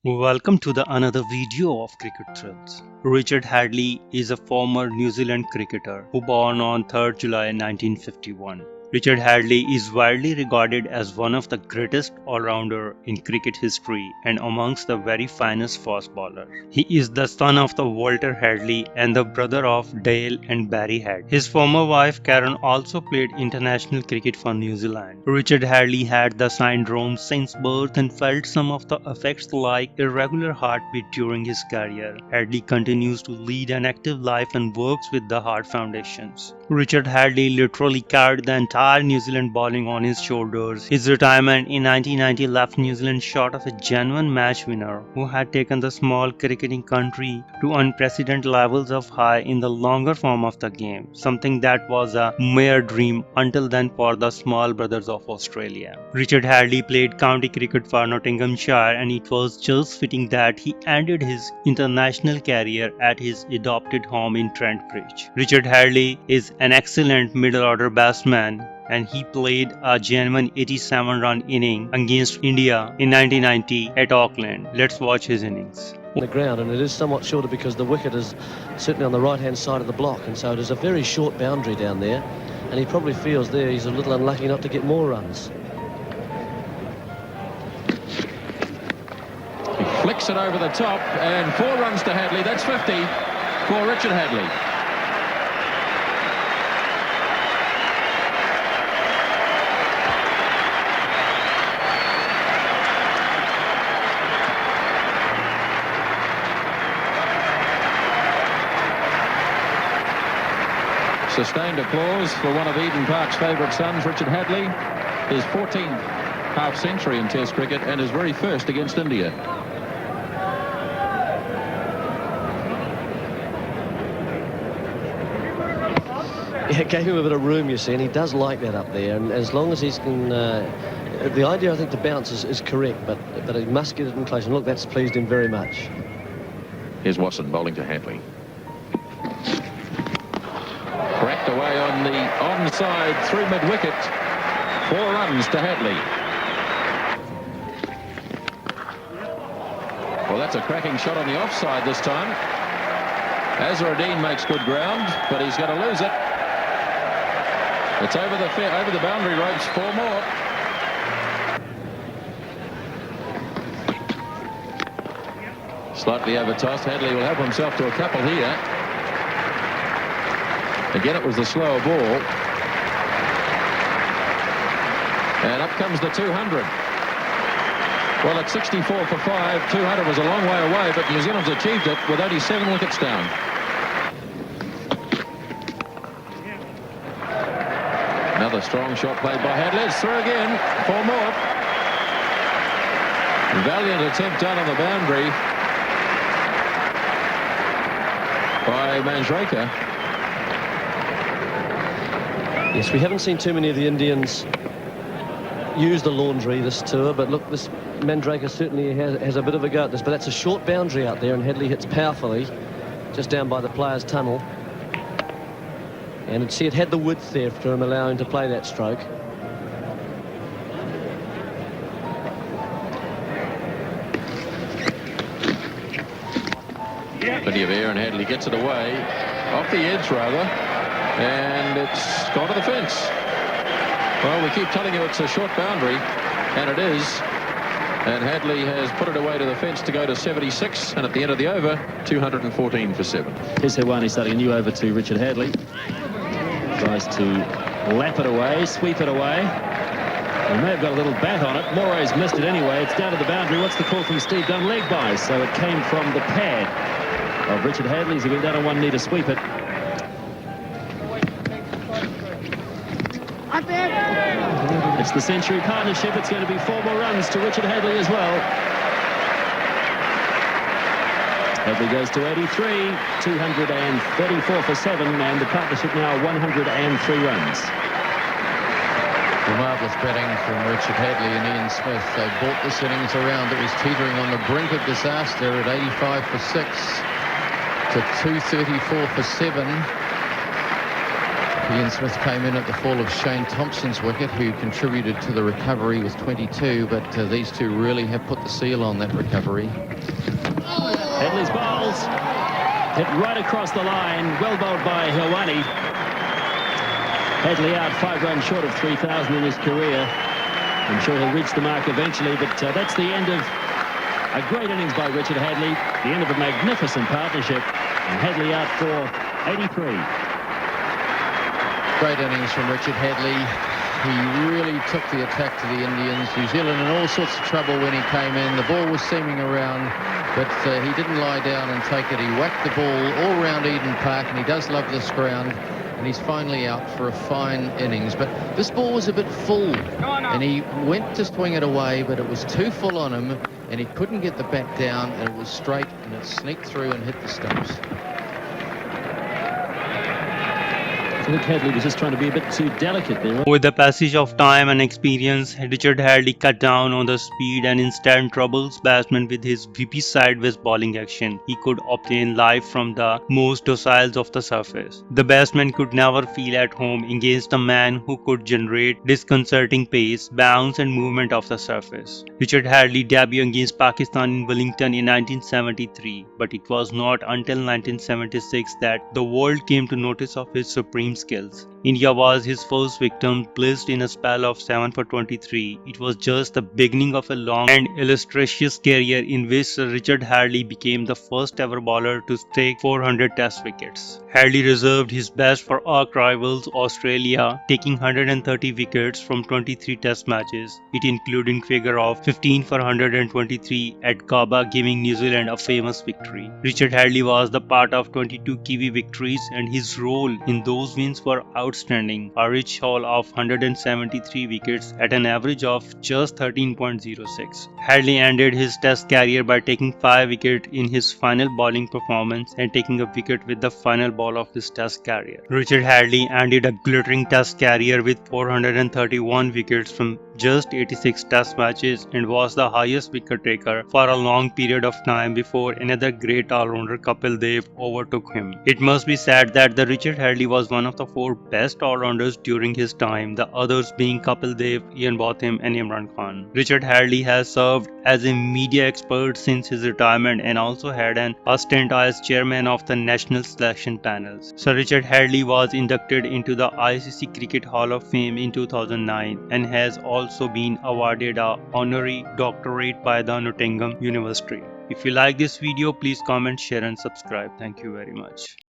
Welcome to the another video of Cricket Thrills. Richard Hadlee is a former New Zealand cricketer who born on 3rd July 1951. Richard Hadlee is widely regarded as one of the greatest all-rounder in cricket history and amongst the very finest fast bowler. He is the son of the Walter Hadlee and the brother of Dale and Barry Hadlee. His former wife Karen also played international cricket for New Zealand. Richard Hadlee had the syndrome since birth and felt some of the effects like irregular heartbeat during his career. Hadlee continues to lead an active life and works with the Heart Foundations. Richard Hadlee literally carried the entire New Zealand bowling on his shoulders. His retirement in 1990 left New Zealand short of a genuine match winner who had taken the small cricketing country to unprecedented levels of high in the longer form of the game, something that was a mere dream until then for the small brothers of Australia. Richard Hadlee played county cricket for Nottinghamshire, and it was just fitting that he ended his international career at his adopted home in Trent Bridge. Richard Hadlee is an excellent middle-order batsman, and he played a genuine 87-run inning against India in 1990 at Auckland. Let's watch his innings. The ground, and it is somewhat shorter because the wicket is certainly on the right-hand side of the block, and so it is a very short boundary down there, and he probably feels there he's a little unlucky not to get more runs. He flicks it over the top, and 4 runs to Hadlee. That's 50 for Richard Hadlee. Sustained applause for one of Eden Park's favourite sons, Richard Hadlee. His 14th half-century in Test cricket and his very first against India. Yeah, it gave him a bit of room, you see, and he does like that up there, and as long as he can... the idea, I think, to bounce is correct, but he must get it in close, and look, that's pleased him very much. Here's Watson bowling to Hadlee. Cracked away on the onside through mid-wicket. 4 runs to Hadlee. Well, that's a cracking shot on the offside this time. Azharuddin makes good ground, but he's going to lose it. It's over the boundary ropes. 4 more. Slightly over toss. Hadlee will help himself to a couple here. Again, it was the slower ball. And up comes the 200. Well, at 64 for 5, 200 was a long way away, but New Zealand's achieved it with only 7 wickets down. Another strong shot played by Hadlee. It's through again. 4 more. Valiant attempt done on the boundary by Manjrekar. Yes, we haven't seen too many of the Indians use the laundry this tour, but look, this Manjrekar certainly has a bit of a go at this, but that's a short boundary out there, and Hadlee hits powerfully just down by the players' tunnel. And see, it had the width there for him, allowing to play that stroke. Plenty of air, and Hadlee gets it away, off the edge rather, and it's gone to the fence. Well, we keep telling you it's a short boundary, and it is. And Hadlee has put it away to the fence to go to 76, and at the end of the over, 214 for 7. Here's Hewani starting a new over to Richard Hadlee. Tries to lap it away, sweep it away. He may have got a little bat on it. Moray's missed it anyway. It's down to the boundary. What's the call from Steve Dunn? Leg by. So it came from the pad of Richard Hadlee. He went down on one knee to sweep it. It's the century partnership. It's going to be 4 more runs to Richard Hadlee as well. Hadlee goes to 83, 234 for 7, and the partnership now 103 runs. Marvellous batting from Richard Hadlee and Ian Smith. They brought this innings around. It was teetering on the brink of disaster at 85 for 6 to 234 for 7. Ian Smith came in at the fall of Shane Thompson's wicket, who contributed to the recovery with 22, but these two really have put the seal on that recovery. Hadlee's bowls hit right across the line. Well bowled by Helwani. Hadlee out 5 runs short of 3,000 in his career. I'm sure he'll reach the mark eventually, but that's the end of a great innings by Richard Hadlee, the end of a magnificent partnership, and Hadlee out for 83. Great innings from Richard Hadlee. He really took the attack to the Indians. New Zealand in all sorts of trouble when he came in. The ball was seaming around, but he didn't lie down and take it. He whacked the ball all round Eden Park, and he does love this ground. And he's finally out for a fine innings. But this ball was a bit full, and he went to swing it away, but it was too full on him, and he couldn't get the bat down, and it was straight, and it sneaked through and hit the stumps. I think Hadlee was just trying to be a bit too delicate there. With the passage of time and experience, Richard Hadlee cut down on the speed and instead troubles batsmen with his VP sideways bowling action. He could obtain life from the most docile of the surface. The batsman could never feel at home against a man who could generate disconcerting pace, bounce and movement of the surface. Richard Hadlee debuted against Pakistan in Wellington in 1973, but it was not until 1976 that the world came to notice of his supreme skills. India was his first victim, placed in a spell of 7 for 23. It was just the beginning of a long and illustrious career in which Sir Richard Hadlee became the first ever bowler to take 400 test wickets. Hadlee reserved his best for arch rivals Australia, taking 130 wickets from 23 test matches. It included a figure of 15 for 123 at Gabba, giving New Zealand a famous victory. Richard Hadlee was the part of 22 Kiwi victories, and his role in those wins were outstanding. A rich haul of 173 wickets at an average of just 13.06. Hadlee ended his test career by taking 5 wickets in his final bowling performance and taking a wicket with the final ball of his test career. Richard Hadlee ended a glittering test career with 431 wickets from just 86 test matches and was the highest wicket taker for a long period of time before another great all-rounder Kapil Dev overtook him. It must be said that the Richard Hadlee was one of the 4 best all-rounders during his time, the others being Kapil Dev, Ian Botham and Imran Khan. Richard Hadlee has served as a media expert since his retirement and also had an stint as chairman of the national selection panels. Sir Richard Hadlee was inducted into the ICC Cricket Hall of Fame in 2009 and has also been awarded an honorary doctorate by the Nottingham University. If you like this video, please comment, share and subscribe. Thank you very much.